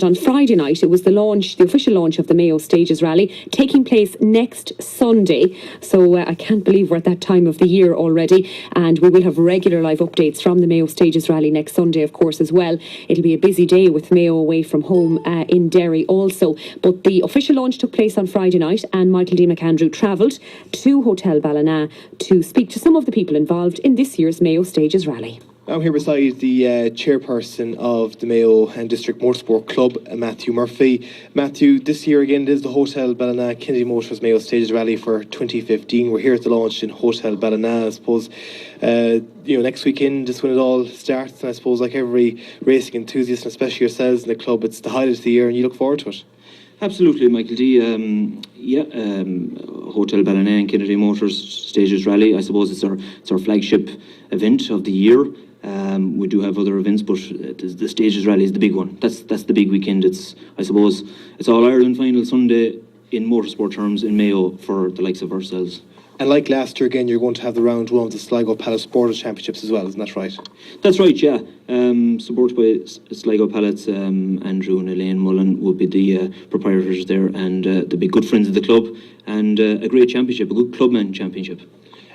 On Friday night, it was the official launch of the Mayo Stages Rally, taking place next Sunday. So I can't believe we're at that time of the year already, and we will have regular live updates from the Mayo Stages Rally next Sunday, of course, as well. It'll be a busy day with Mayo away from home in Derry also. But the official launch took place on Friday night, and Michael D. McAndrew travelled to Hotel Ballina to speak to some of the people involved in this year's Mayo Stages Rally. I'm here beside the chairperson of the Mayo and District Motorsport Club, Matthew Murphy. Matthew, this year again it is the Hotel Ballina Kennedy Motors Mayo Stages Rally for 2015. We're here at the launch in Hotel Ballina. I suppose next weekend is when it all starts, and I suppose like every racing enthusiast, and especially yourselves in the club, it's the highlight of the year and you look forward to it. Absolutely, Michael D. Hotel Ballina and Kennedy Motors Stages Rally, I suppose it's our flagship event of the year. We do have other events, but the Stages Rally is the big one. That's the big weekend. I suppose it's All Ireland final Sunday in motorsport terms in Mayo for the likes of ourselves. And like last year again, you're going to have the round one of the Sligo Palace Sportage Championships as well, isn't that right? That's right, yeah. Supported by Sligo Palace, Andrew and Elaine Mullen will be the proprietors there, and they'll be good friends of the club, and a great championship, a good clubman championship.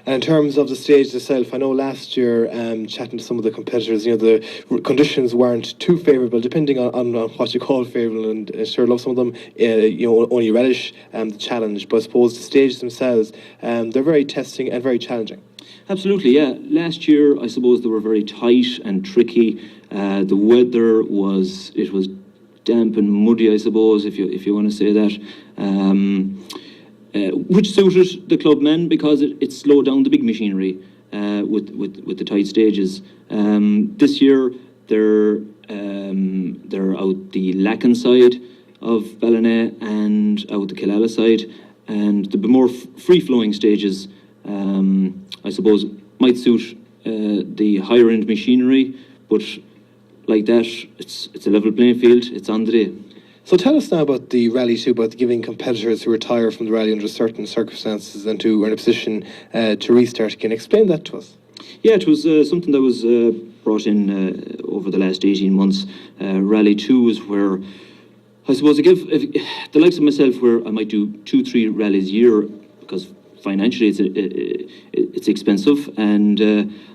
And in terms of the stage itself, I know last year, chatting to some of the competitors, the conditions weren't too favourable, depending on what you call favourable, and sure enough, some of them, only relish the challenge. But I suppose the stages themselves, they're very testing and very challenging. Absolutely, yeah. Last year, I suppose they were very tight and tricky. The weather was damp and muddy, I suppose, if you want to say that. Which suited the clubmen because it slowed down the big machinery with the tight stages. This year they're out the Lacan side of Ballina and out the Killala side, and the more free-flowing stages, I suppose, might suit the higher end machinery, but like that, it's a level playing field. It's on the day. So tell us now about the rally too, about giving competitors who retire from the rally under certain circumstances and who are in a position to restart again. Explain that to us. Yeah, it was something that was brought in over the last 18 months. Rally 2 is where, I suppose, if the likes of myself, where I might do 2-3 rallies a year, because financially it's expensive, and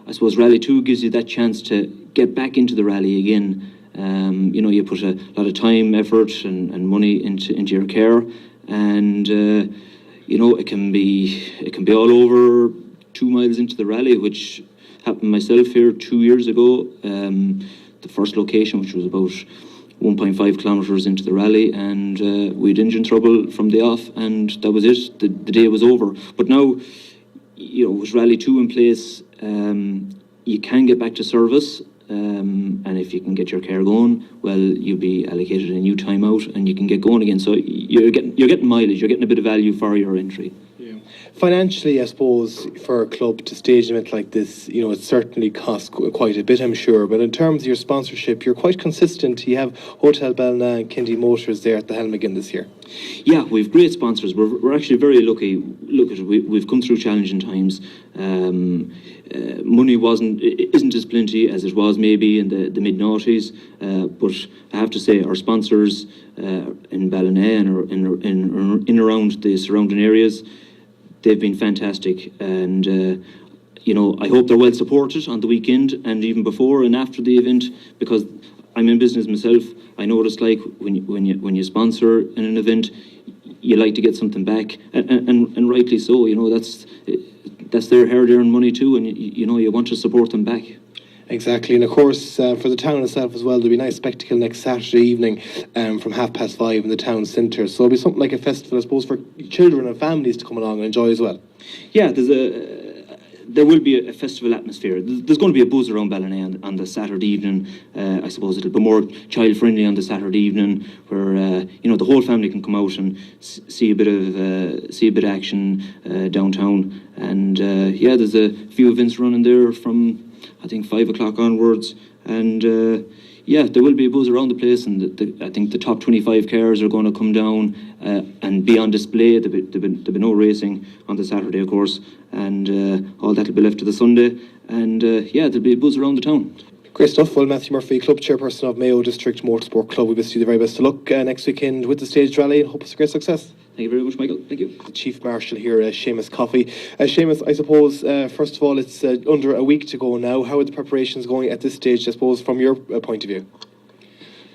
I suppose Rally 2 gives you that chance to get back into the rally again. You put a lot of time, effort and money into your care, and it can be all over 2 miles into the rally, which happened myself here 2 years ago. The first location, which was about 1.5 kilometres into the rally, and we had engine trouble from the off, and that was it. The day was over. But now, with Rally 2 in place, you can get back to service. And if you can get your car going, well, you'll be allocated a new time out and you can get going again. So you're getting mileage, you're getting a bit of value for your entry. Yeah. Financially, I suppose, for a club to stage an event like this, it certainly costs quite a bit, I'm sure. But in terms of your sponsorship, you're quite consistent. You have Hotel Ballina and Kennedy Motors there at the helm again this year. Yeah, we've great sponsors. We're actually very lucky. Look, we've come through challenging times. Money isn't as plenty as it was maybe in the mid-noughties, but I have to say our sponsors in Ballina and in around the surrounding areas, they've been fantastic, and I hope they're well supported on the weekend and even before and after the event, because I'm in business myself. I know what it's like when you sponsor an event, you like to get something back, and rightly so. That's their hard-earned money too, and you want to support them back. Exactly, and of course for the town itself as well, there'll be a nice spectacle next Saturday evening from 5:30 in the town centre. So it'll be something like a festival, I suppose, for children and families to come along and enjoy as well. Yeah, there will be a festival atmosphere. There's going to be a buzz around Ballina on the Saturday evening. I suppose it'll be more child-friendly on the Saturday evening, where the whole family can come out and see a bit of action downtown. And there's a few events running there from I think 5 o'clock onwards, and there will be a buzz around the place, and I think the top 25 cars are going to come down and be on display. There'll be no racing on the Saturday, of course, and all that will be left to the Sunday, and there'll be a buzz around the town. Great stuff. Well, Matthew Murphy, Club Chairperson of Mayo District Motorsport Club, we wish you the very best of luck next weekend with the staged rally and hope it's a great success. Thank you very much, Michael. Thank you. The Chief Marshal here, Seamus Coffey. Seamus, I suppose, first of all, it's under a week to go now. How are the preparations going at this stage, I suppose, from your point of view?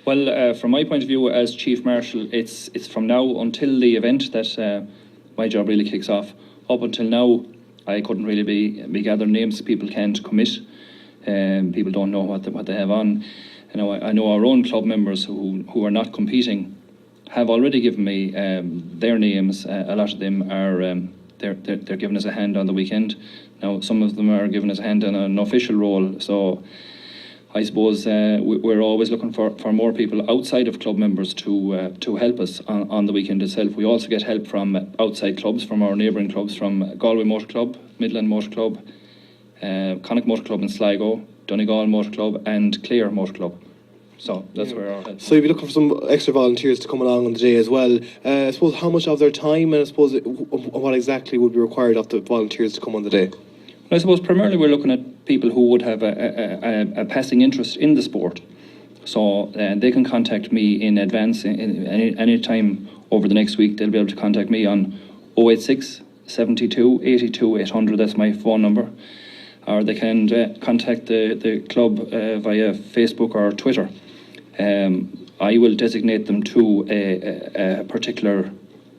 Well, from my point of view as Chief Marshal, it's from now until the event that my job really kicks off. Up until now, I couldn't really be gathering names. People can't commit. People don't know what they have on. You know, I know our own club members who are not competing have already given me their names. A lot of them are they're giving us a hand on the weekend. Now some of them are giving us a hand in an official role. So I suppose we're always looking for more people outside of club members to help us on the weekend itself. We also get help from outside clubs, from our neighbouring clubs, from Galway Motor Club, Midland Motor Club, Connacht Motor Club in Sligo, Donegal Motor Club and Clare Motor Club. So that's where our help. So you'll be looking for some extra volunteers to come along on the day as well. I suppose how much of their time and I suppose what exactly would be required of the volunteers to come on the day? I suppose primarily we're looking at people who would have a passing interest in the sport. So they can contact me in advance any time over the next week. They'll be able to contact me on 086 72 82 800. That's my phone number. Or they can contact the club via Facebook or Twitter. I will designate them to a particular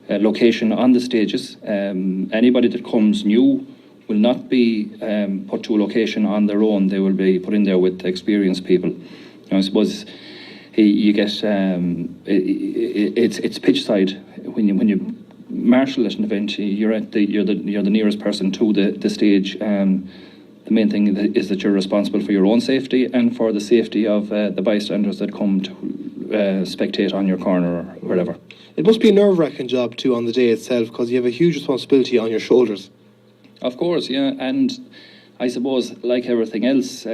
location on the stages. Anybody that comes new will not be put to a location on their own. They will be put in there with experienced people. Now, I suppose you get it's pitch side when you marshal at an event. You're the nearest person to the stage. The main thing is that you're responsible for your own safety and for the safety of the bystanders that come to spectate on your corner or wherever. It must be a nerve-wracking job too on the day itself because you have a huge responsibility on your shoulders. Of course, yeah, and I suppose like everything else,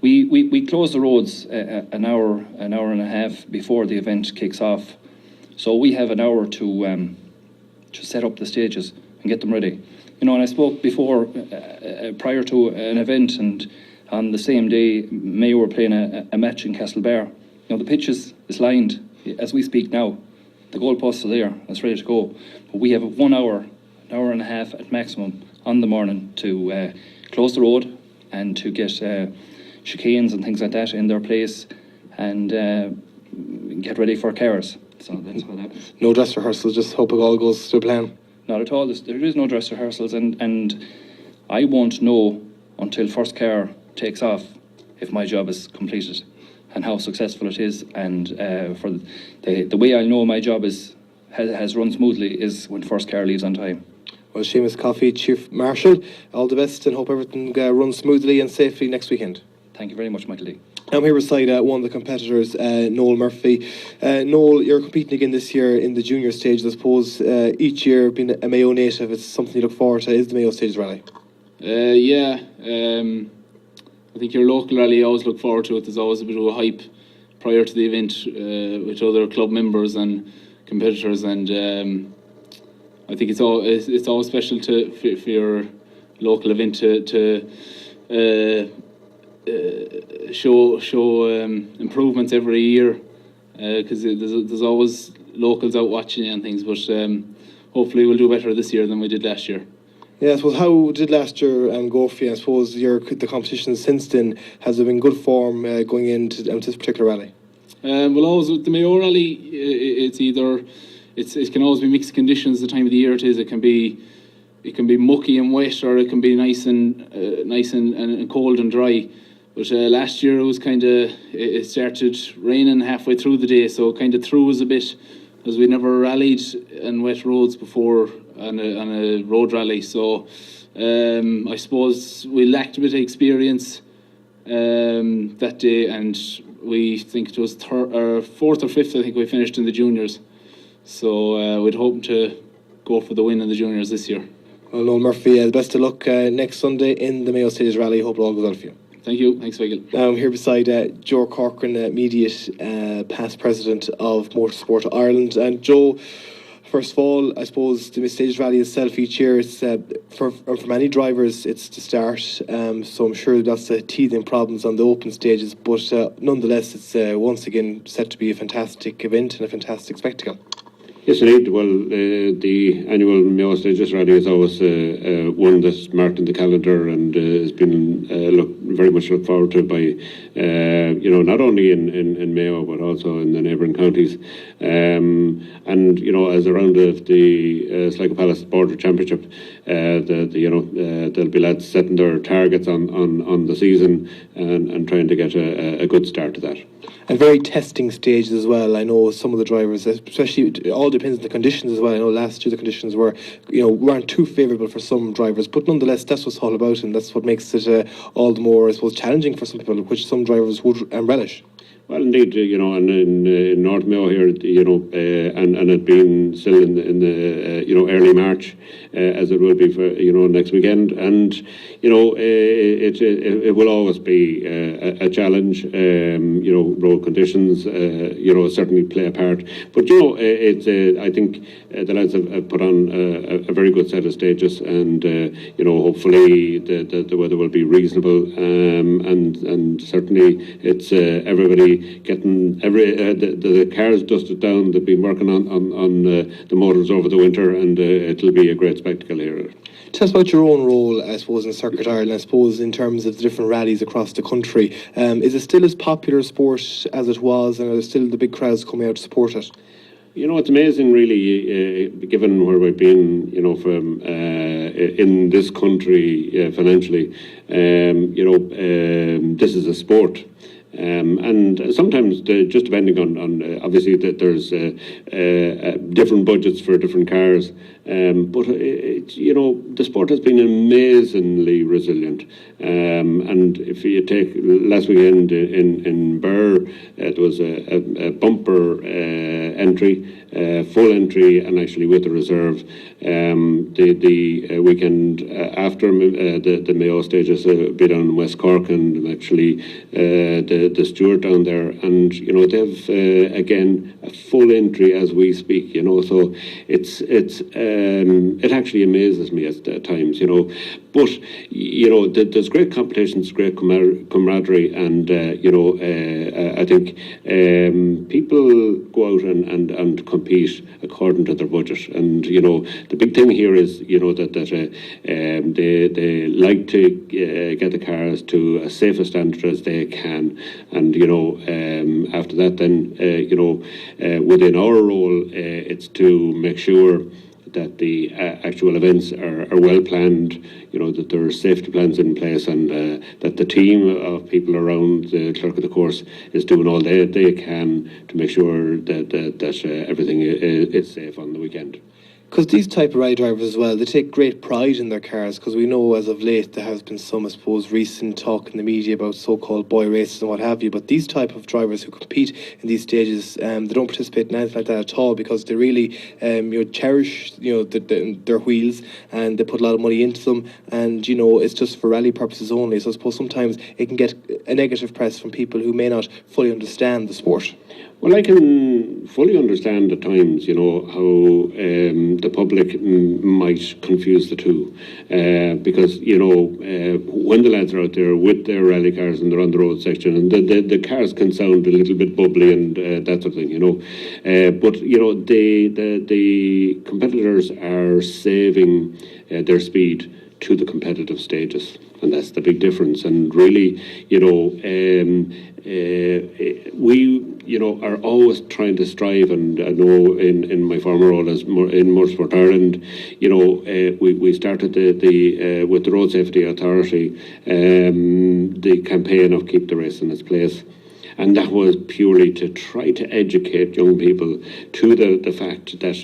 we close the roads an hour and a half before the event kicks off, so we have an hour to set up the stages and get them ready. You know, and I spoke before, prior to an event, and on the same day, Mayo were playing a match in Castlebar. You know, the pitch is lined as we speak now. The goalposts are there, it's ready to go. But we have 1 hour, an hour and a half at maximum on the morning to close the road and to get chicanes and things like that in their place and get ready for cars. So that's what happens. No dress rehearsals, just hope it all goes to plan. Not at all. There is no dress rehearsals, and I won't know until first car takes off if my job is completed and how successful it is. And for the way I know my job has run smoothly is when first car leaves on time. Well, Seamus Coffey, Chief Marshal, all the best and hope everything runs smoothly and safely next weekend. Thank you very much, Michael D. I'm here beside one of the competitors, Noel Murphy. Noel, you're competing again this year in the junior stage. I suppose each year, being a Mayo native, it's something you look forward to. Is the Mayo Stage Rally? Yeah, I think your local rally you always look forward to it. There's always a bit of a hype prior to the event with other club members and competitors, and I think it's always special for your local event to show improvements every year because there's always locals out watching and things, but hopefully we'll do better this year than we did last year. Yeah, I suppose how did last year go for you? I suppose the competition since then, has there been good form going into this particular rally? Well, always with the Mayo rally, it can always be mixed conditions. The time of the year it is, it can be mucky and wet, or it can be nice and cold and dry. But last year it started raining halfway through the day, so it kind of threw us a bit, as we never rallied on wet roads before on a road rally. So I suppose we lacked a bit of experience that day, and we think it was fourth or fifth. I think we finished in the juniors. So we'd hope to go for the win in the juniors this year. Well, Noel Murphy, best of luck next Sunday in the Mayo Stage Rally. Hope it all goes well for you. Thank you. Thanks, Michael. Now I'm here beside Joe Corcoran, immediate past president of Motorsport Ireland. And Joe, First of all, I suppose the Stages Rally itself each year, it's for many drivers, it's the start. So I'm sure that's teething problems on the open stages, but nonetheless, it's once again set to be a fantastic event and a fantastic spectacle. Yes, indeed. Well, the annual Mayo Stages Rally is always one that's marked in the calendar and has been very much looked forward to by, not only in Mayo but also in the neighbouring counties. And as a round of the Sligo Palace Border Championship, there'll be lads setting their targets on the season and trying to get a good start to that. And very testing stages as well. I know some of the drivers, especially, it all depends on the conditions as well. I know last year the conditions weren't too favourable for some drivers, but nonetheless, that's what it's all about, and that's what makes it all the more, I suppose, challenging for some people, which some drivers would relish. Well, indeed, and in North Mayo here, and it being still in the early March, as it will be for next weekend, and it will always be a challenge. Road conditions, certainly play a part. But I think the lads have put on a very good set of stages, and hopefully the weather will be reasonable, and certainly it's everybody getting the cars dusted down. They've been working on the motors over the winter, and it'll be a great spectacle here. Tell us about your own role, I suppose, in Circuit Ireland, I suppose, in terms of the different rallies across the country. Is it still as popular a sport as it was, and are there still the big crowds coming out to support it? It's amazing, really, given where we've been, from in this country financially. This is a sport. And sometimes, just depending on obviously that there's different budgets for different cars, but the sport has been amazingly resilient. And if you take last weekend in Birr, there was a bumper entry, full entry, and actually with the reserve. The weekend after the Mayo stages, a bit on West Cork, and actually the Stewart down there, and they've again a full entry as we speak. So it actually amazes me at times. But there's great competitions, great camaraderie, and I think people go out and compete according to their budget. And the big thing here is that they like to get the cars to as safe a standard as they can. And after that, then within our role, it's to make sure that the actual events are well planned, that there are safety plans in place, and that the team of people around the clerk of the course is doing all they can to make sure that everything is safe on the weekend. Because these type of rally drivers as well, they take great pride in their cars, because we know as of late there has been some, I suppose, recent talk in the media about so-called boy races and what have you, but these type of drivers who compete in these stages, they don't participate in anything like that at all, because they really cherish their wheels, and they put a lot of money into them, and it's just for rally purposes only. So I suppose sometimes it can get a negative press from people who may not fully understand the sport. Well, I can fully understand at times, how the public might confuse the two, because when the lads are out there with their rally cars and they're on the road section, and the cars can sound a little bit bubbly and that sort of thing, but the competitors are saving their speed to the competitive stages, and that's the big difference. And really, we are always trying to strive, and I know in my former role in Motorsport Ireland, we started the with the Road Safety Authority the campaign of Keep the Race in its place. And that was purely to try to educate young people to the fact that,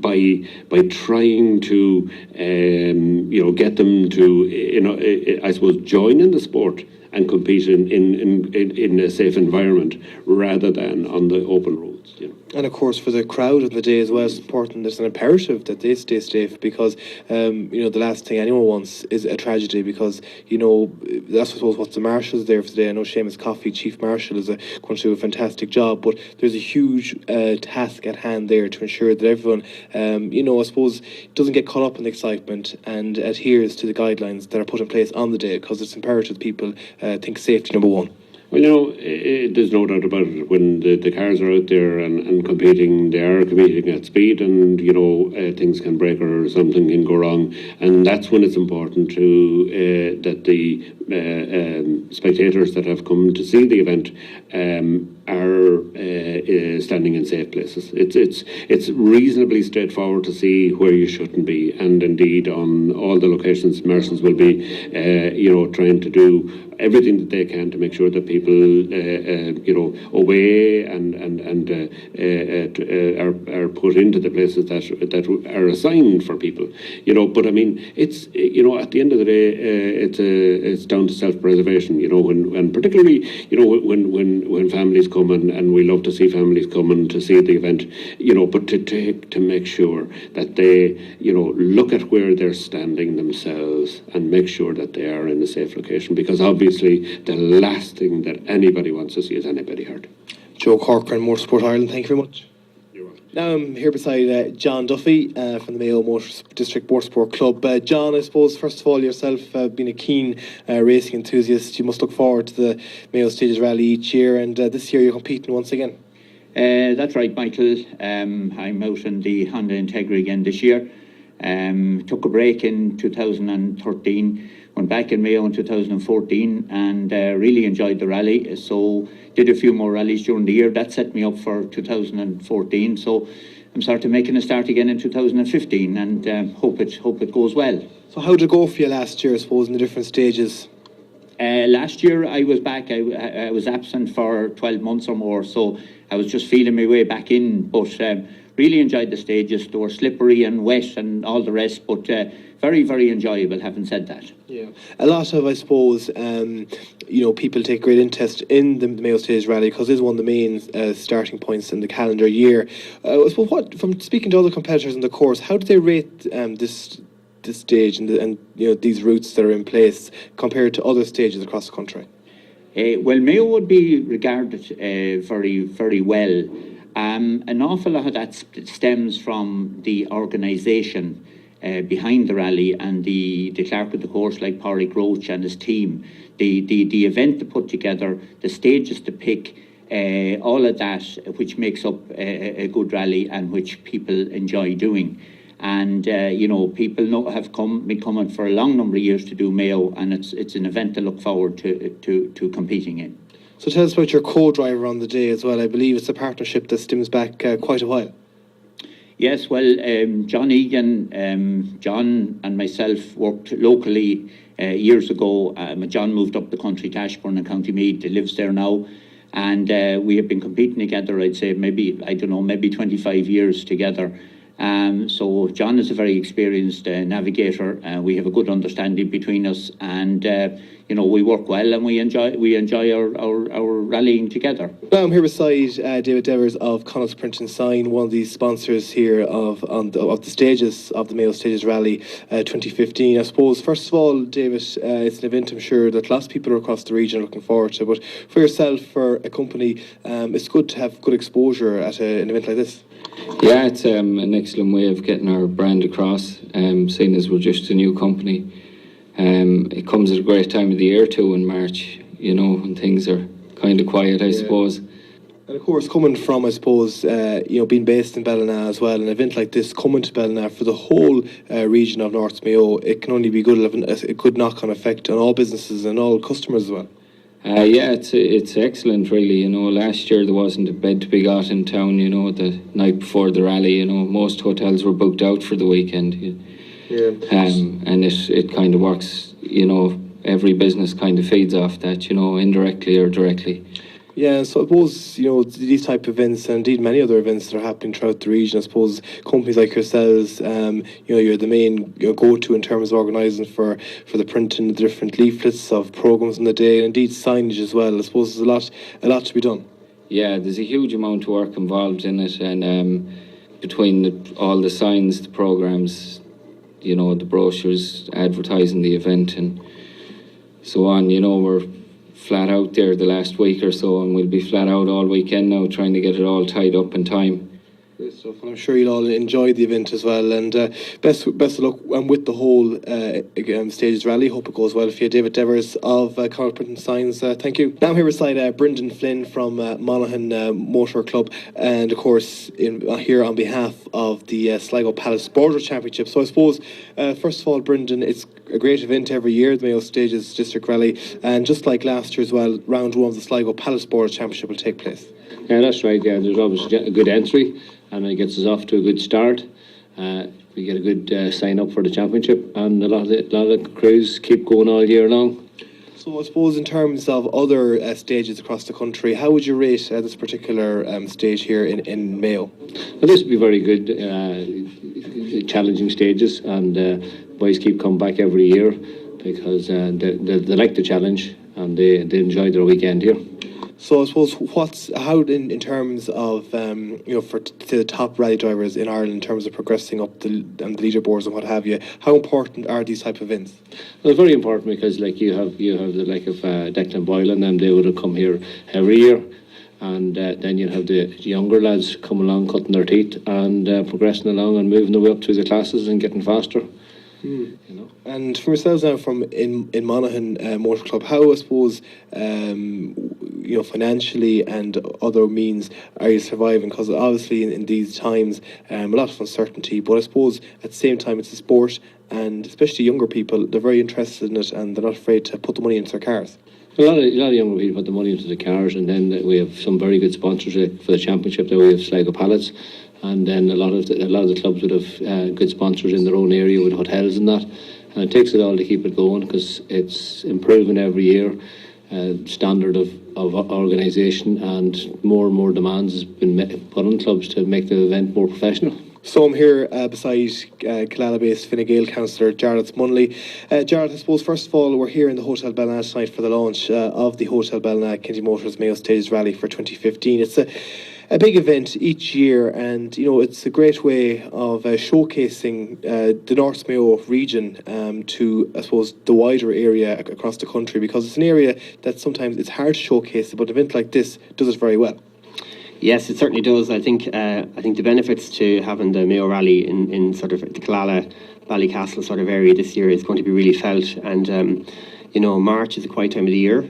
by trying to, get them to, I suppose, join in the sport and compete in a safe environment rather than on the open roads. You know. And of course, for the crowd of the day as well, it's important. It's an imperative that they stay safe because, the last thing anyone wants is a tragedy. Because that's I suppose what the marshal's there for today. I know Seamus Coffey, Chief Marshal, is going to do a fantastic job, but there's a huge task at hand there to ensure that everyone, I suppose, doesn't get caught up in the excitement and adheres to the guidelines that are put in place on the day. Because it's imperative people think safety number one. Well, there's no doubt about it. When the cars are out there and competing, they are competing at speed, and things can break or something can go wrong, and that's when it's important to that the spectators that have come to see the event are standing in safe places. It's reasonably straightforward to see where you shouldn't be, and indeed on all the locations, marshals will be trying to do everything that they can to make sure that people obey and are put into the places that are assigned for people. But I mean, it's at the end of the day, it's down to self-preservation. When particularly when families come and we love to see families come and to see the event. But to make sure that they look at where they're standing themselves and make sure that they are in a safe location, because obviously the last thing that anybody wants to see is anybody hurt. Joe Corcoran, Motorsport Ireland, thank you very much. You're welcome. Now I'm here beside John Duffy from the Mayo District Motorsport Club. John, I suppose, first of all, yourself being a keen racing enthusiast, you must look forward to the Mayo Stages Rally each year, and this year you're competing once again. That's right, Michael. I'm out in the Honda Integra again this year. Took a break in 2013, went back in Mayo in 2014, and really enjoyed the rally. So did a few more rallies during the year. That set me up for 2014. So I'm sort of making a start again in 2015, and hope it goes well. So how did it go for you last year, I suppose, in the different stages? Last year I was back. I was absent for 12 months or more, so I was just feeling my way back in. But really enjoyed the stages. They were slippery and wet and all the rest, but very, very enjoyable, having said that. Yeah, a lot of, I suppose, people take great interest in the Mayo Stage Rally because it's one of the main starting points in the calendar year. I suppose, from speaking to other competitors in the course, how do they rate this stage and these routes that are in place compared to other stages across the country? Well, Mayo would be regarded very, very well. An awful lot of that stems from the organisation behind the rally and the clerk of the course, like Pádraig Roach and his team, the event to put together, the stages to pick, all of that, which makes up a good rally and which people enjoy doing. And people have been coming for a long number of years to do Mayo, and it's an event to look forward to competing in. So tell us about your co-driver on the day as well. I believe it's a partnership that stems back quite a while. Yes, well, John Egan, John and myself worked locally years ago. John moved up the country to Ashbourne in County Meath. He lives there now. And we have been competing together, I'd say, maybe 25 years together. So John is a very experienced navigator. We have a good understanding between us, and we work well, and we enjoy our rallying together. Now I'm here beside David Devers of Connacht's Print and Sign, one of the sponsors here of the stages of the Mayo Stages Rally 2015. I suppose, first of all, David, it's an event I'm sure that lots of people across the region are looking forward to. But for yourself, for a company, it's good to have good exposure at an event like this. Yeah, it's an excellent way of getting our brand across, seeing as we're just a new company. It comes at a great time of the year too, in March, when things are kind of quiet, I suppose. And of course, coming from, I suppose, being based in Ballina as well, an event like this coming to Ballina for the whole region of North Mayo, it can only be good, having a good knock-on effect on all businesses and all customers as well. Yeah, it's excellent, really. Last year there wasn't a bed to be got in town, the night before the rally. Most hotels were booked out for the weekend. Yeah. And it kind of works, every business kind of feeds off that, indirectly or directly. Yeah, so I suppose, these type of events and indeed many other events that are happening throughout the region, I suppose companies like yourselves, you're the main go-to in terms of organising for the printing of the different leaflets of programmes on the day, and indeed signage as well. I suppose there's a lot to be done. Yeah, there's a huge amount of work involved in it, and between all the signs, the programmes, the brochures advertising the event and so on, we're flat out there the last week or so, and we'll be flat out all weekend now trying to get it all tied up in time. Great stuff, and I'm sure you'll all enjoy the event as well. And best of luck with the whole Stages Rally. Hope it goes well for you. David Devers of Connacht Print and Signs. Thank you. Now I'm here beside Brendan Flynn from Monaghan Motor Club, and of course here on behalf of the Sligo Palace Border Championship. So I suppose first of all, Brendan, it's a great event every year, the Mayo Stages District Rally, and just like last year as well, round one of the Sligo Palace Border Championship will take place. Yeah, that's right. Yeah, there's always a good entry, and it gets us off to a good start. We get a good sign up for the championship, and a lot of crews keep going all year long. So I suppose in terms of other stages across the country, how would you rate this particular stage here in Mayo? Well, this would be very good, challenging stages, and boys keep coming back every year because they like the challenge and they enjoy their weekend here. So I suppose how in terms of for to the top rally drivers in Ireland in terms of progressing up the leaderboards and what have you, how important are these type of events? Well, it's very important because you have the like of Declan Boylan, and they would have come here every year, and then you have the younger lads come along cutting their teeth and progressing along and moving their way up through the classes and getting faster. And for yourselves now from in Monaghan Motor Club, how I suppose financially and other means are you surviving? Because obviously in these times a lot of uncertainty, but I suppose at the same time it's a sport, and especially younger people, they're very interested in it and they're not afraid to put the money into their cars. A lot of younger people put the money into the cars, and then we have some very good sponsors for the championship. There we have Sligo Pallets, and then a lot of the clubs would have good sponsors in their own area with hotels and that. And it takes it all to keep it going because it's improving every year. Standard of organisation and more demands has been put on clubs to make the event more professional. So I'm here beside Killala-based Fine Gael councillor Jarlath Munley. Jarlath, I suppose first of all we're here in the Hotel Ballina tonight for the launch of the Hotel Ballina Kinty Motors Mayo Stages Rally for 2015. It's a big event each year, and it's a great way of showcasing the North Mayo region to, I suppose, the wider area across the country, because it's an area that sometimes it's hard to showcase, but an event like this does it very well. Yes, it certainly does. I think the benefits to having the Mayo Rally in sort of the Killala, Ballycastle sort of area this year is going to be really felt, and March is a quiet time of the year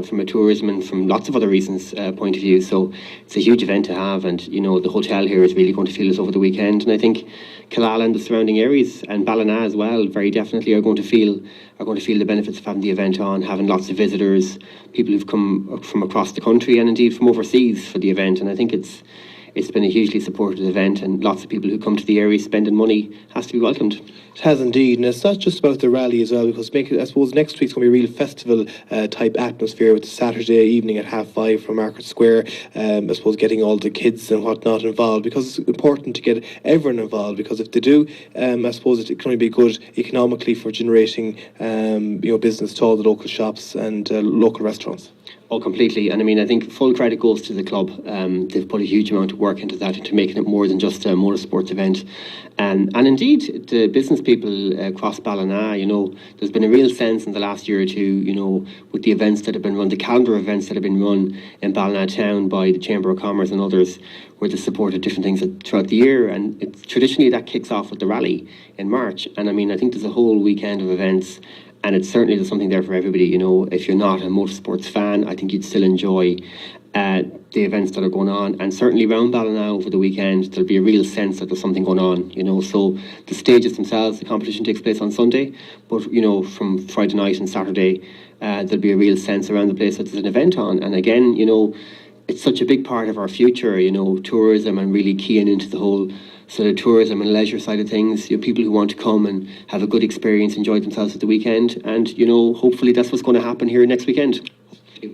from a tourism and from lots of other reasons point of view. So it's a huge event to have, and the hotel here is really going to feel this over the weekend. And I think Killala and the surrounding areas and Ballina as well very definitely are going to feel the benefits of having the event on, having lots of visitors, people who've come from across the country and indeed from overseas for the event. And I think it's been a hugely supported event, and lots of people who come to the area spending money has to be welcomed. It has indeed, and it's not just about the rally as well, because I suppose next week's going to be a real festival type atmosphere with the Saturday evening at 5:30 from Market Square. I suppose getting all the kids and whatnot involved, because it's important to get everyone involved, because if they do, I suppose it can only be good economically for generating business to all the local shops and local restaurants. Oh, completely. And I mean, I think full credit goes to the club. They've put a huge amount of work into that, into making it more than just a motorsports event. And indeed, the business people across Ballina, there's been a real sense in the last year or two, with the events that have been run, the calendar of events that have been run in Ballina town by the Chamber of Commerce and others, where they supported different things throughout the year. And traditionally that kicks off with the rally in March. And I mean, I think there's a whole weekend of events. And it's certainly there's something there for everybody. If you're not a motorsports fan, I think you'd still enjoy the events that are going on. And certainly around Ballina over the weekend, there'll be a real sense that there's something going on. So the stages themselves, the competition takes place on Sunday, but from Friday night and Saturday, there'll be a real sense around the place that there's an event on. And again, it's such a big part of our future. Tourism, and really keying into the whole sort of tourism and leisure side of things, people who want to come and have a good experience, enjoy themselves at the weekend, and hopefully that's what's going to happen here next weekend.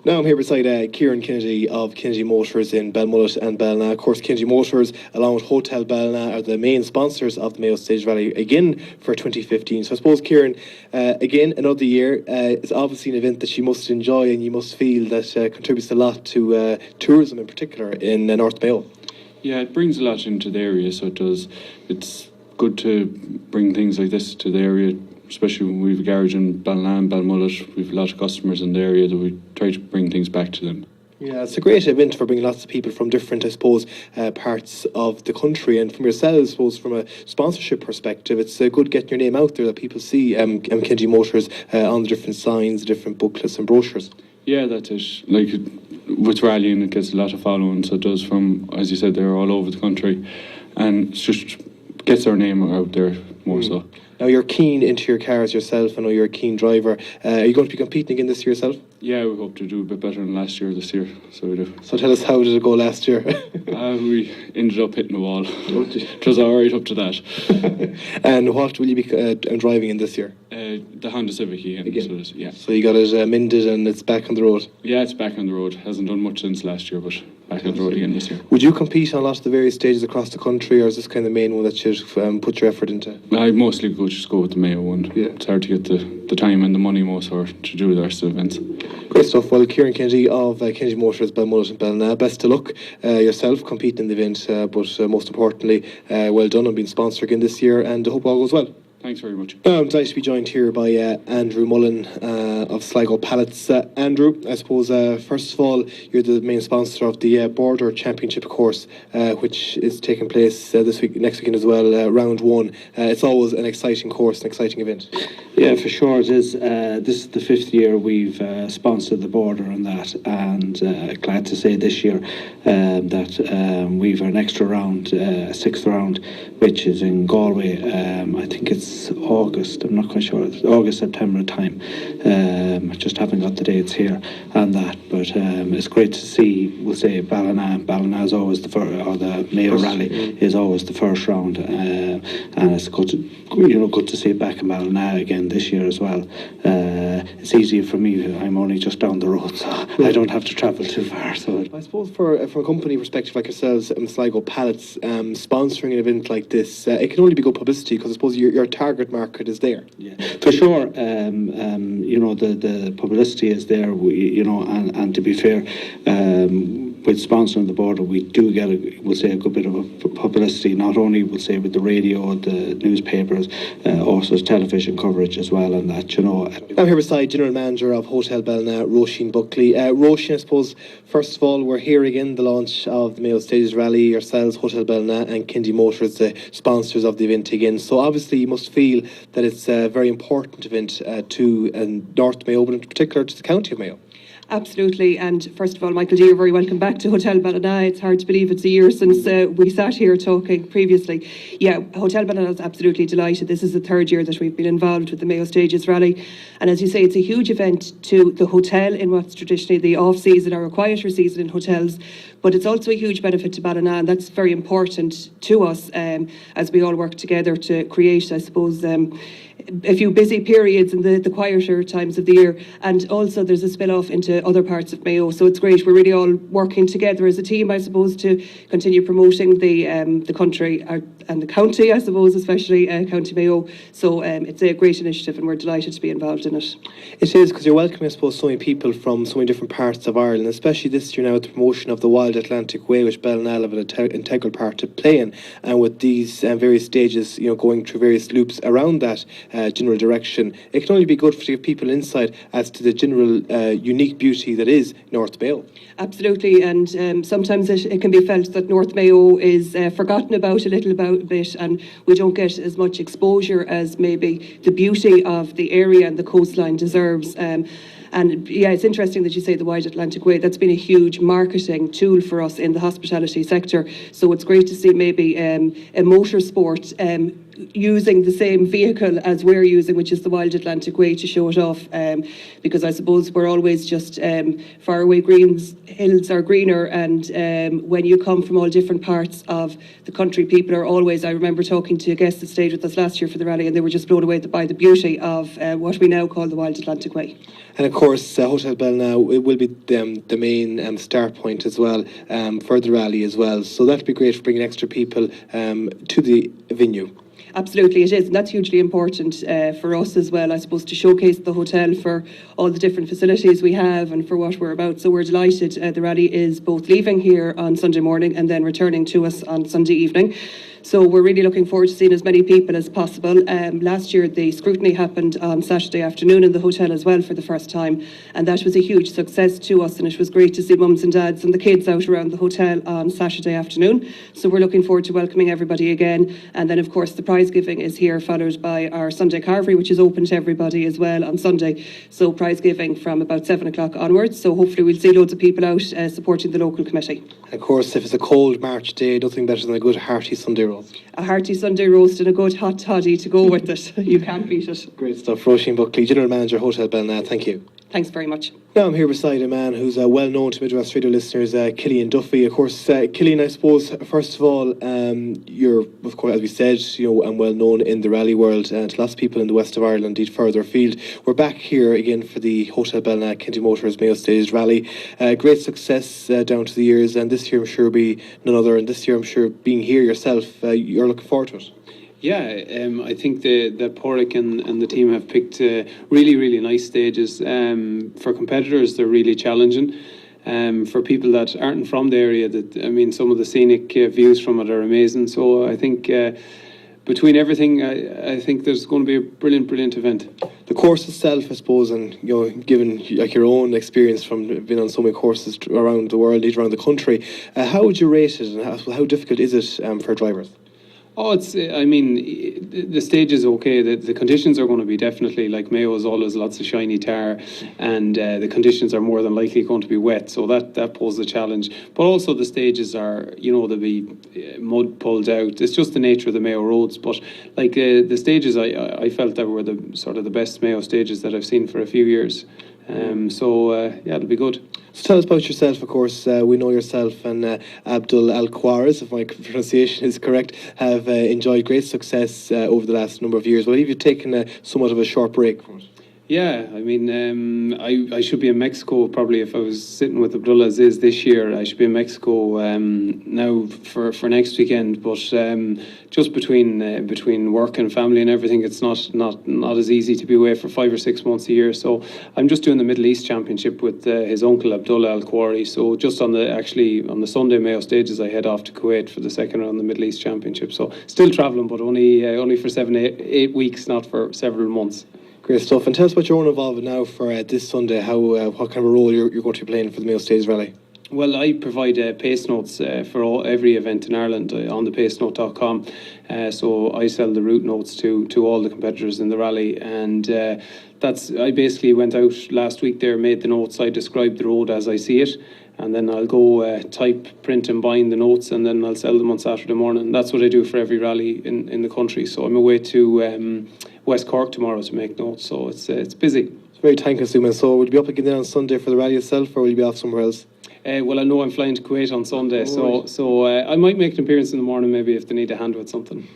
Now I'm here beside Kieran Kennedy of Kennedy Motors in Belmullet and Ballina. Of course, Kennedy Motors, along with Hotel Ballina, are the main sponsors of the Mayo Stage Rally again for 2015. So I suppose, Kieran, again, another year. It's obviously an event that you must enjoy and you must feel that contributes a lot to tourism in particular in North Mayo. Yeah, it brings a lot into the area, so it does. It's good to bring things like this to the area, especially when we've a garage in Ballina and Belmullet. We've a lot of customers in the area that we try to bring things back to them. Yeah, it's a great event for bringing lots of people from different, I suppose, parts of the country. And from yourselves, I suppose, from a sponsorship perspective, it's good getting your name out there that people see Kennedy Motors on the different signs, different booklets and brochures. Yeah, that's it. Like, with rallying, it gets a lot of following, so it does, from, as you said, they're all over the country. And it's just gets our name out there more so. Now, you're keen into your cars yourself. I know you're a keen driver. Are you going to be competing again this year yourself? Yeah, we hope to do a bit better than last year this year, so we do. So tell us, how did it go last year? We ended up hitting the wall. It was all right up to that. And what will you be driving in this year? The Honda Civic again. So, yeah. So you got it mended and it's back on the road? Yeah, it's back on the road. Hasn't done much since last year, but back on the road again this year. Would you compete on a lot of the various stages across the country, or is this kind of the main one that you'd put your effort into? I mostly just go with the Mayo one. Yeah. It's hard to get the time and the money most to do the rest of the events. Great stuff. Well, Kieran Kennedy of Kennedy Motors, Belmullet and Ballina, best of luck yourself competing in the event, but most importantly, well done on being sponsored again this year, and I hope all goes well. Thanks very much. I'm delighted to be joined here by Andrew Mullen of Sligo Pallets. Andrew, I suppose, first of all, you're the main sponsor of the Border Championship course, which is taking place next weekend as well, round one. It's always an exciting course, an exciting event. Yeah, for sure it is. This is the 5th year we've sponsored the Border on that, and glad to say this year that we've an extra round, 6th round, which is in Galway. I think it's August, I'm not quite sure, it's August, September time. I just haven't got the dates here on that, but it's great to see, we'll say Ballina is always the first, or the Mayo Rally is always the first round, and it's good to see it back in Ballina again this year as well. It's easier for me, I'm only just down the road, so I don't have to travel too far. So I suppose from a company perspective like yourselves, Sligo Pallets, sponsoring an event like this, it can only be good publicity, because I suppose your target market is there. Yeah, for sure. The publicity is there. And to be fair, with sponsoring the Border, we do get a good bit of publicity. Not only with the radio, the newspapers, also television coverage as well, and that. I'm here beside General Manager of Hotel Ballina, Roisin Buckley. Roisin, I suppose, first of all, we're here again, the launch of the Mayo Stages Rally, yourselves, Hotel Ballina and Kennedy Motors, the sponsors of the event again. So obviously you must feel that it's a very important event to North Mayo, but in particular to the county of Mayo. Absolutely, and first of all, Michael G, you're very welcome back to Hotel Ballina. It's hard to believe it's a year since we sat here talking previously. Yeah, Hotel Ballina is absolutely delighted. This is the 3rd year that we've been involved with the Mayo Stages Rally, and as you say, it's a huge event to the hotel in what's traditionally the off-season or a quieter season in hotels, but it's also a huge benefit to Ballina, and that's very important to us as we all work together to create, I suppose, a few busy periods in the quieter times of the year, and also there's a spill-off into other parts of Mayo, so it's great. We're really all working together as a team, I suppose, to continue promoting the country and the county, I suppose, especially County Mayo. So it's a great initiative, and we're delighted to be involved in it. It is, because you're welcoming, I suppose, so many people from so many different parts of Ireland, especially this year now with the promotion of the Wild Atlantic Way, which Ballina have an integral part to play in, and with these various stages, going through various loops around that general direction, it can only be good to give people insight as to the general unique beauty that is North Mayo. Absolutely, and sometimes it can be felt that North Mayo is forgotten about a little bit, and we don't get as much exposure as maybe the beauty of the area and the coastline deserves. And yeah, it's interesting that you say the Wide Atlantic Way. That's been a huge marketing tool for us in the hospitality sector. So it's great to see maybe a motorsport using the same vehicle as we're using, which is the Wild Atlantic Way, to show it off, because I suppose we're always just far away hills are greener, and when you come from all different parts of the country, people are always, I remember talking to guests that stayed with us last year for the rally, and they were just blown away by the beauty of what we now call the Wild Atlantic Way. And of course, Hotel Ballina it will be the main start point as well for the rally as well. So that'd be great for bringing extra people to the venue. Absolutely, it is, and that's hugely important for us as well, I suppose, to showcase the hotel for all the different facilities we have and for what we're about. So we're delighted the rally is both leaving here on Sunday morning and then returning to us on Sunday evening. So we're really looking forward to seeing as many people as possible. Last year the scrutiny happened on Saturday afternoon in the hotel as well for the first time, and that was a huge success to us, and it was great to see mums and dads and the kids out around the hotel on Saturday afternoon. So we're looking forward to welcoming everybody again, and then of course the prize giving is here, followed by our Sunday carvery, which is open to everybody as well on Sunday. So prize giving from about 7 o'clock onwards, so hopefully we'll see loads of people out supporting the local committee. And of course, if it's a cold March day, nothing better than a good hearty Sunday roast. A hearty Sunday roast and a good hot toddy to go with it. You can't beat it. Great stuff. Roisin Buckley, General Manager, Hotel Ballina, thank you. Thanks very much. Now I'm here beside a man who's well known to Midwest Radio listeners, Killian Duffy. Of course, Killian, I suppose, first of all, you're, of course, as we said, and well known in the rally world to lots of people in the west of Ireland, indeed further afield. We're back here again for the Hotel Ballina Kennedy Motors Mayo Staged Rally. Great success down to the years, and this year I'm sure will be none other. And this year I'm sure, being here yourself, you're looking forward to it. Yeah, I think that Porrick and the team have picked really, really nice stages. For competitors, they're really challenging. For people that aren't from the area, some of the scenic views from it are amazing. So I think between everything, I think there's going to be a brilliant, brilliant event. The course itself, I suppose, and given your own experience from being on so many courses around the world, around the country, how would you rate it, and how difficult is it for drivers? Oh, the stage is okay. The conditions are going to be definitely, like Mayo is always lots of shiny tar, and the conditions are more than likely going to be wet, so that poses a challenge. But also the stages are, there'll be mud pulled out. It's just the nature of the Mayo roads. But like the stages, I felt that were the sort of the best Mayo stages that I've seen for a few years. It'll be good. So tell us about yourself. Of course, we know yourself and Abdul Al-Khwaraz, if my pronunciation is correct, have enjoyed great success over the last number of years. But have you taken somewhat of a short break from it? Yeah, I should be in Mexico probably if I was sitting with Abdullah Aziz this year. I should be in Mexico now for next weekend. But just between work and family and everything, it's not as easy to be away for 5 or 6 months a year. So I'm just doing the Middle East Championship with his uncle Abdullah Al-Khwari. So just on the Sunday Mayo stages, I head off to Kuwait for the second round of the Middle East Championship. So still travelling, but only for 7-8 weeks, not for several months. Great stuff. And tell us about your own involvement now for this Sunday. What kind of a role you're going to be playing for the Mayo Staged Rally? Well, I provide pace notes for every event in Ireland on the pacenote.com. So I sell the route notes to all the competitors in the rally, and I basically went out last week there, made the notes. I described the road as I see it, and then I'll go type, print and bind the notes, and then I'll sell them on Saturday morning. That's what I do for every rally in the country. So I'm away to West Cork tomorrow to make notes, so it's busy. It's very time consuming. So will you be up again on Sunday for the rally itself, or will you be off somewhere else? Well, I know I'm flying to Kuwait on Sunday, so I might make an appearance in the morning maybe if they need a hand with something.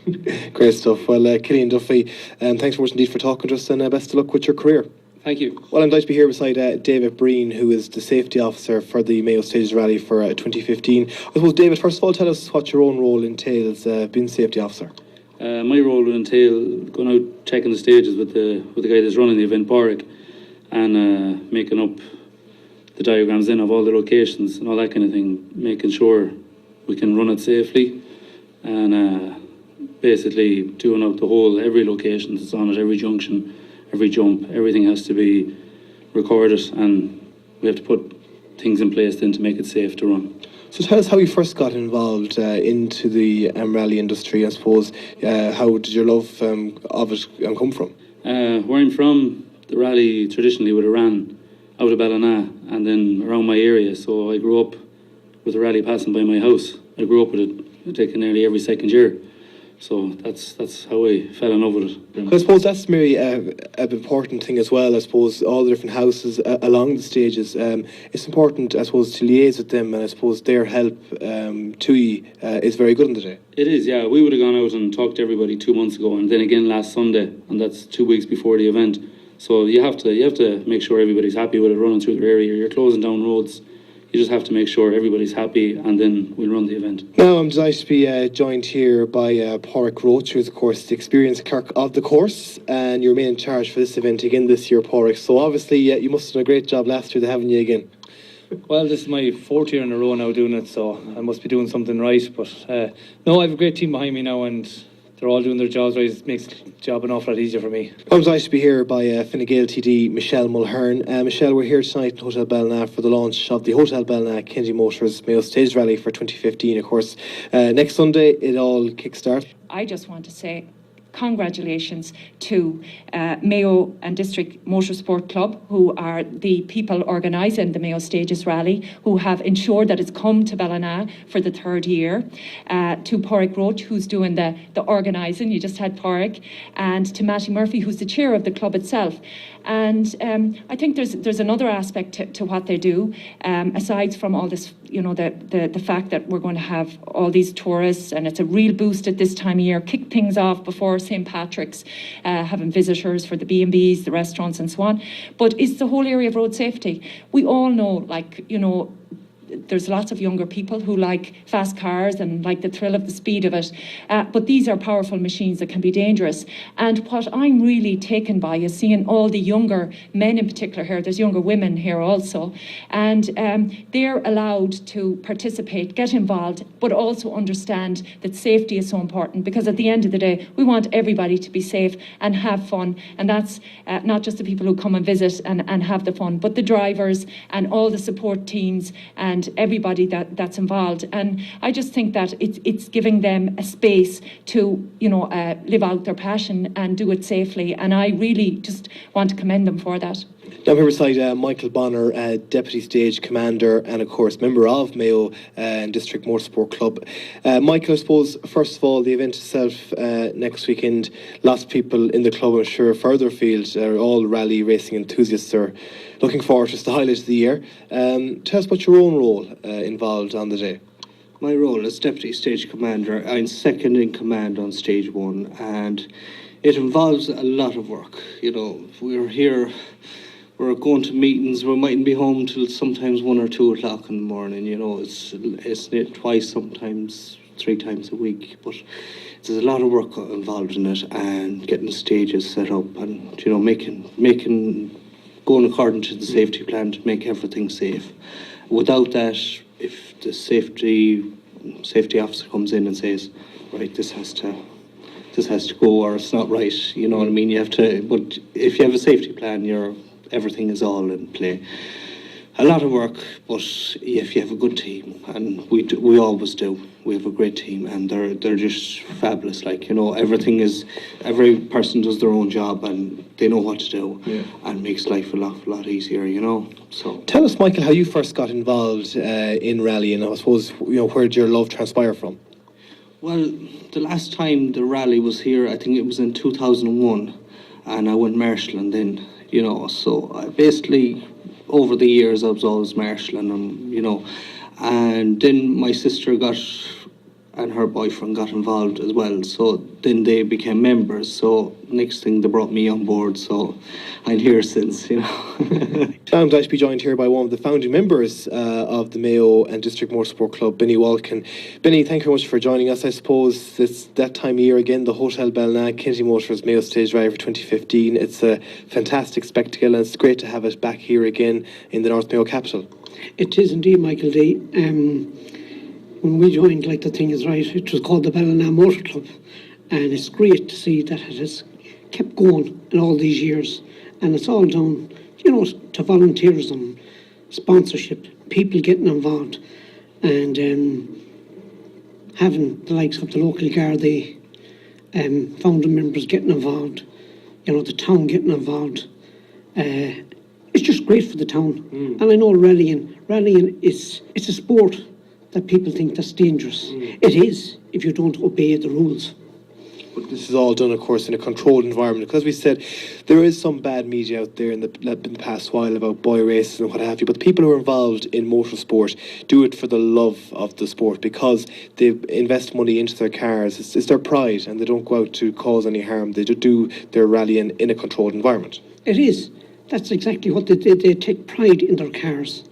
Great stuff. Well, Killian Duffy, thanks so much indeed for talking to us, and best of luck with your career. Thank you. Well, I'm delighted to be here beside David Breen, who is the safety officer for the Mayo Staged Rally for 2015. I suppose, David, first of all, tell us what your own role entails being safety officer. My role will entail going out checking the stages with the guy that's running the event, Porrick, and making up the diagrams in of all the locations and all that kind of thing, making sure we can run it safely, and basically doing out every location that's on it, every junction, every jump, everything has to be recorded, and we have to put things in place then to make it safe to run. So tell us how you first got involved into the rally industry, I suppose. How did your love of it come from? Where I'm from, the rally traditionally would have ran out of Ballina and then around my area, so I grew up with the rally passing by my house. I grew up with it taking nearly every second year. So that's how I fell in love with it. I suppose that's maybe an important thing as well. I suppose all the different houses along the stages. It's important, I suppose, to liaise with them, and I suppose their help to you is very good on the day. It is, yeah. We would have gone out and talked to everybody 2 months ago, and then again last Sunday, and that's 2 weeks before the event. So you have to make sure everybody's happy with it running through their area. You're closing down roads. You just have to make sure everybody's happy, and then we'll run the event. Now I'm delighted to be joined here by Pádraig Roach, who is, of course, the experienced clerk of the course, and you're in charge for this event again this year, Pádraig. So obviously you must have done a great job last year, having you again. Well, this is my 4th year in a row now doing it, so I must be doing something right. But no, I have a great team behind me now, and they're all doing their jobs right. It makes the job an awful lot easier for me. I'm delighted to be here by Fine Gael TD Michelle Mulhern. Michelle, we're here tonight in Hotel Ballina for the launch of the Hotel Ballina Kennedy Motors Mayo Stage Rally for 2015. Of course, next Sunday it all kick-starts. I just want to say congratulations to Mayo and District Motorsport Club, who are the people organising the Mayo Stages Rally, who have ensured that it's come to Ballina for the 3rd year. To Pádraig Roach, who's doing the organising, you just had Pádraig, and to Matty Murphy, who's the chair of the club itself. And I think there's another aspect to what they do, aside from all this, you know, the fact that we're going to have all these tourists, and it's a real boost at this time of year, kick things off before St. Patrick's, having visitors for the B&Bs, the restaurants and so on. But it's the whole area of road safety. We all know, like, you know, there's lots of younger people who like fast cars and like the thrill of the speed of it. But these are powerful machines that can be dangerous. And what I'm really taken by is seeing all the younger men in particular here. There's younger women here also. And they're allowed to participate, get involved, but also understand that safety is so important, because at the end of the day, we want everybody to be safe and have fun. And that's not just the people who come and visit and have the fun, but the drivers and all the support teams and everybody that's involved. And I just think that it's giving them a space to, you know, live out their passion and do it safely. And I really just want to commend them for that. Now here beside Michael Bonner, Deputy Stage Commander and of course member of Mayo and District Motorsport Club. Michael, I suppose first of all the event itself next weekend, lots of people in the club, I'm sure further afield, are all rally racing enthusiasts are looking forward to the highlight of the year. Tell us about your own role involved on the day. My role as Deputy Stage Commander, I'm second in command on Stage 1, and it involves a lot of work. You know, we're here, we're going to meetings, we mightn't be home till sometimes 1 or 2 o'clock in the morning. You know, it's twice, sometimes 3 times a week, but there's a lot of work involved in it, and getting the stages set up, and, you know, making going according to the safety plan to make everything safe. Without that, if the safety officer comes in and says, right, this has to go, or it's not right, you know what I mean? You have to, but if you have a safety plan, everything is all in play. A lot of work, but if you have a good team, and we always do, we have a great team, and they're just fabulous. Like, you know, every person does their own job, and they know what to do, and makes life a lot easier, you know. So tell us, Michael, how you first got involved in rally, and I suppose, you know, where did your love transpire from? Well, the last time the rally was here, I think it was in 2001, and I went marshalling then, you know. So I basically, over the years, I was always marshalling, you know. And then my sister and her boyfriend got involved as well. So then they became members. So next thing, they brought me on board. So I'm here since, you know. I'm glad to be joined here by one of the founding members of the Mayo and District Motorsport Club, Benny Walkin. Benny, thank you very much for joining us. I suppose it's that time of year again, the Hotel Ballina Kennedy Motors Mayo Stage Rally for 2015. It's a fantastic spectacle, and it's great to have it back here again in the North Mayo capital. It is indeed, Michael D. When we joined, like, the thing is right, it was called the Ballina Motor Club, and it's great to see that it has kept going in all these years, and it's all down, you know, to volunteerism, sponsorship, people getting involved, and having the likes of the local Gardaí, founding members getting involved, you know, the town getting involved. It's just great for the town. And I know rallying it's a sport that people think that's dangerous. It is, if you don't obey the rules. But this is all done, of course, in a controlled environment. Because we said there is some bad media out there in the past while about boy races and what have you. But the people who are involved in motorsport do it for the love of the sport because they invest money into their cars. It's their pride, and they don't go out to cause any harm. They do their rallying in a controlled environment. It is. That's exactly what they do. They take pride in their cars.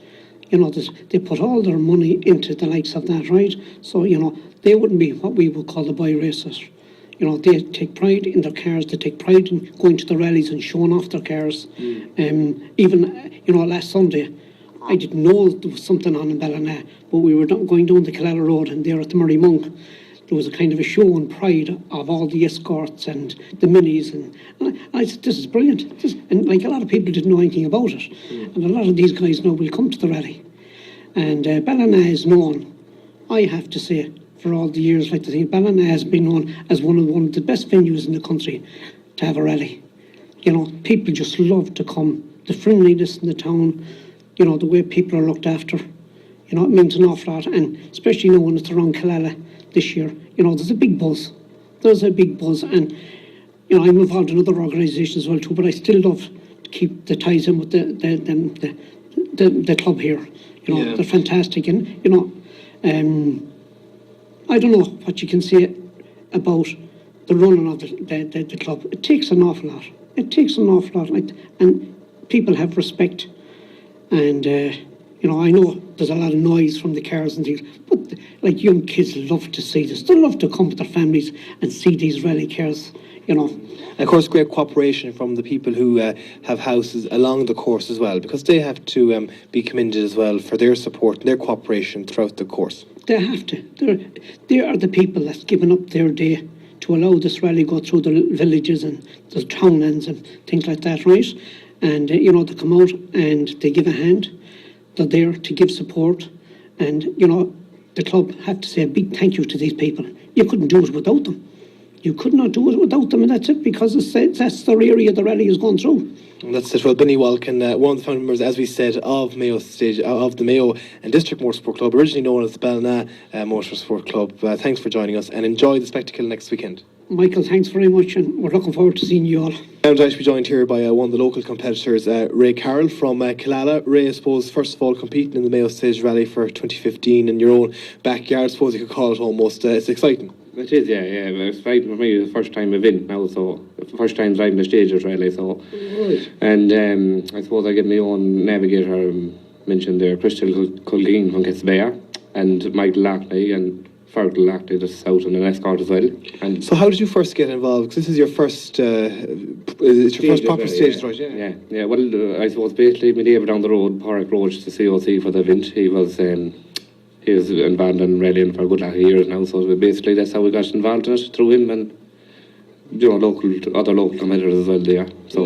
You know, they put all their money into the likes of that, right? So, you know, they wouldn't be what we would call the boy racers. You know, they take pride in their cars. They take pride in going to the rallies and showing off their cars. Even, you know, last Sunday, I didn't know there was something on in Ballina, but we were going down the Killala Road and there at the Murray Monk, there was a kind of a show and pride of all the escorts and the minis. And I said, this is brilliant. And like a lot of people didn't know anything about it. And a lot of these guys now will come to the rally. And Ballina is known, I have to say, for all the years, like the thing, Ballina has been known as one of the best venues in the country to have a rally. You know, people just love to come. The friendliness in the town, you know, the way people are looked after, you know, it means an awful lot. And especially now when it's around Killala this year, you know, there's a big buzz. There's a big buzz. And, you know, I'm involved in other organisations as well too, but I still love to keep the ties in with the club here. You know, they're fantastic. And, you know, I don't know what you can say about the running of the club. It takes an awful lot. It takes an awful lot. And people have respect. And, you know, I know there's a lot of noise from the cars and things, but, like, young kids love to see this. They love to come with their families and see these rally cars, you know. And of course, great cooperation from the people who have houses along the course as well, because they have to be commended as well for their support and their cooperation throughout the course. They have to. They are the people that's given up their day to allow this rally go through the villages and the townlands and things like that, right? And, you know, they come out and they give a hand. They're there to give support. And, you know, the club have to say a big thank you to these people. You couldn't do it without them. You could not do it without them, and that's it, because that's the area the rally is going through. And that's it. Well, Benny Walken, one of the founding members, as we said, of the Mayo and District Motorsport Club, originally known as the Ballina Motorsport Club. Thanks for joining us, and enjoy the spectacle next weekend. Michael, thanks very much, and we're looking forward to seeing you all. I'm delighted to be joined here by one of the local competitors, Ray Carroll from Killala. Ray, I suppose, first of all, competing in the Mayo Stage Rally for 2015 in your own backyard, I suppose you could call it almost. It's exciting. It is, yeah. It's exciting for me, the first time I've been now, so the first time driving the stages really, so. Right. And I suppose I get my own navigator, mentioned there, Crystal Culgeen from Ketsbaya, and Michael Lockley, and Fergal Lockley just out on an escort as well. And so how did you first get involved? Because this is your first, it's your first proper stage, right? Yeah. Well, I suppose basically my neighbour down the road, Porrick Road, the COC for the event, he was involved in rallying for a good lot of years now, so basically that's how we got involved in it, through him and, you know, other local competitors as well there. So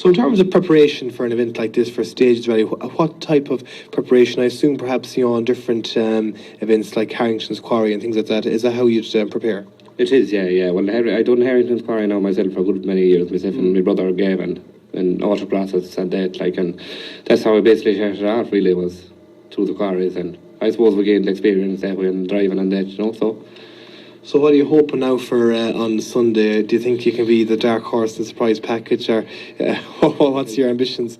in terms of preparation for an event like this, for Stages Rally, what type of preparation? I assume perhaps, you know, on different events like Harrington's Quarry and things like that, is that how you'd prepare? It is, yeah. Well, I done Harrington's Quarry now myself for a good many years, myself and my brother Gavin, and autocrosses and that, like, and that's how I basically started off, really, was through the quarries, and I suppose we gained experience that way in driving and that, you know, so. So what are you hoping now for on Sunday? Do you think you can be the dark horse in the surprise package, or what's your ambitions?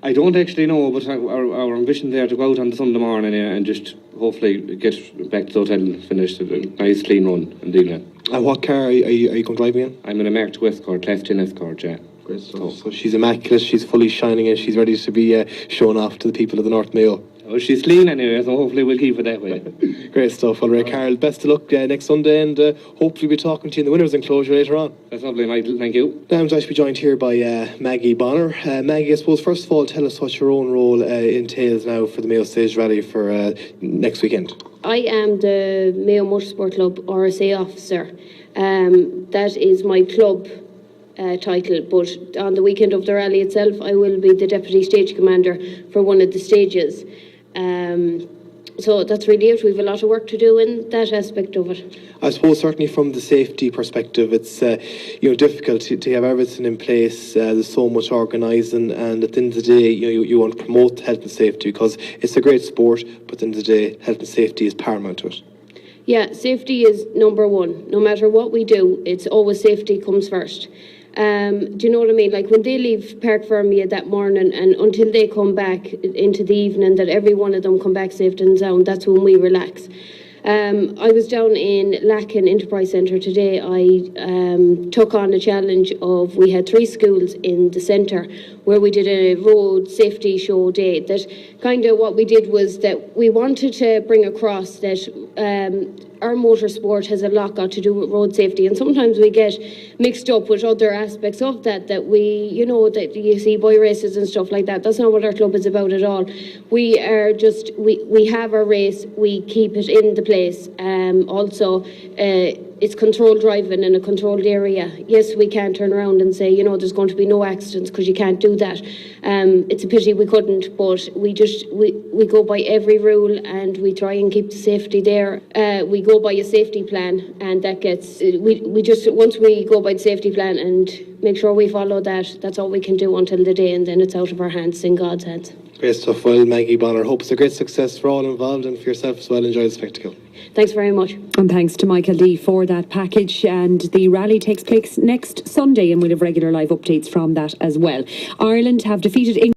I don't actually know, but our ambition there to go out on the Sunday morning and just hopefully get back to the hotel and finish a nice clean run and do that. And what car are you going driving in? I'm in a Mark II Escort, Class 10 Escort, yeah. Great stuff. So she's immaculate, she's fully shining, and she's ready to be shown off to the people of the North Mayo. Oh, she's clean anyway, so hopefully we'll keep it that way. Great stuff. Well, Ray Carroll, best of luck next Sunday, and hopefully we'll be talking to you in the winners' enclosure later on. That's lovely, Michael. Thank you. Now I'm delighted to be joined here by Maggie Bonner. Maggie, I suppose, first of all, tell us what your own role entails now for the Mayo Stage Rally for next weekend. I am the Mayo Motorsport Club RSA officer. That is my club title, but on the weekend of the rally itself, I will be the deputy stage commander for one of the stages. So that's really it. We have a lot of work to do in that aspect of it. I suppose certainly from the safety perspective, it's difficult to have everything in place. There's so much organising, and at the end of the day, you want to promote health and safety because it's a great sport. But at the end of the day, health and safety is paramount to it. Yeah, safety is number one. No matter what we do, it's always safety comes first. Do you know what I mean? Like when they leave Park Fermia that morning and until they come back into the evening, that every one of them come back safe and sound, that's when we relax. I was down in Lacken Enterprise Centre today. I took on a challenge of, we had 3 schools in the centre where we did a road safety show day. That kind of what we did was that we wanted to bring across that our motorsport has a lot got to do with road safety, and sometimes we get mixed up with other aspects of that we, you know, that you see boy races and stuff like that. That's not what our club is about at all. We are just, we have our race, we keep it in the place. Also, it's controlled driving in a controlled area. Yes, we can't turn around and say, you know, there's going to be no accidents, because you can't do that. It's a pity we couldn't, but we go by every rule and we try and keep the safety there. We go by a safety plan, and that gets, we just, once we go by the safety plan and make sure we follow that, that's all we can do until the day, and then it's out of our hands, in God's hands. Great stuff. Well, Maggie Bonner, hope it's a great success for all involved and for yourself as well. Enjoy the spectacle. Thanks very much. And thanks to Michael D for that package. And the rally takes place next Sunday, and we'll have regular live updates from that as well. Ireland have defeated England